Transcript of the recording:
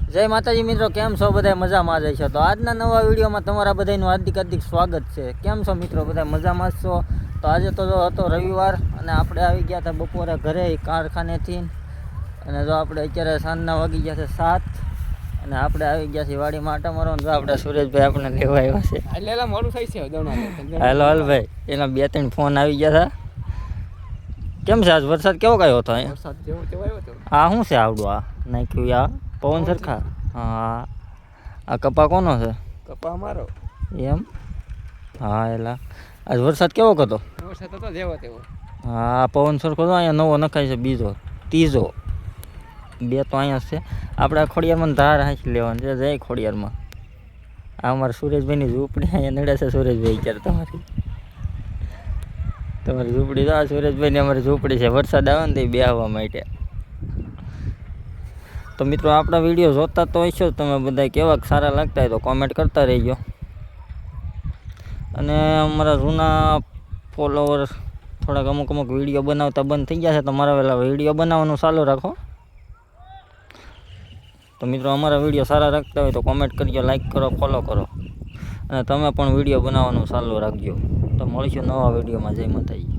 જય માતાજી મિત્રો, કેમ છો બધા? મજામાં જ છો? તો આજના નવા વિડીયોમાં તમારા બધાનું હાર્દિક સ્વાગત છે. કેમ છો મિત્રો? બધા મજામાં જ છો? તો આજે તો હતો રવિવાર અને આપણે આવી ગયા હતા બપોરે ઘરે કારખાનેથી. અને જો આપણે અત્યારે સાંજના વાગી ગયા છે 7 અને આપણે આવી ગયા છીએ વાડીમાં આટા મારવા. જો આપણે સુરેશભાઈ આપણે લેવા આવ્યા છે. મોડું થઈ છે. હાલો ભાઈ, એના 2-3 ફોન આવી ગયા હતા. કેમ છે આજ વરસાદ કેવો કયો હતો અહીંયા? વરસાદ જેવો આવ્યો હતો. આ શું છે આવડું આ નાખ્યું? આ પવન સરખા? હા. આ કપા કોનો છે? કપા અમારો. એમ? હા. એલા આજ વરસાદ કેવો હતો? વરસાદ હતો જેવો તેવો. હા, પવન સરખો તો અહીંયા નવો નખાય છે, બીજો ત્રીજો 2 તો અહીંયા છે. આપણે આ ખોડિયારમાં ધાર હાંચી લેવાનું છે. જય ખોડિયારમાં. આ અમારા સુરેશભાઈની ઝૂંપડી અહીંયા નડે છે. સુરેશભાઈ ક્યારે તમારી ઝૂંપડી તો આ સુરેશભાઈની અમારી ઝૂંપડી છે. વરસાદ આવે ને તો બેહવા માટે. તો મિત્રો, આપણા વિડીયો જોતા તો હશો તમે બધા, કેવા સારા લાગતા હોય તો કોમેન્ટ કરતા રહેજો. અને અમારા જૂના ફોલોવર થોડાક અમુક વિડીયો બનાવતા બંધ થઈ ગયા છે, તો મારા વહેલા વિડીયો બનાવવાનું ચાલુ રાખો. તો મિત્રો, અમારા વિડીયો સારા રાખતા હોય તો કોમેન્ટ કરજો, લાઈક કરો, ફોલો કરો અને તમે પણ વિડીયો બનાવવાનું ચાલુ રાખજો. તો મળીશું નવા વિડીયોમાં. જય માતાજી.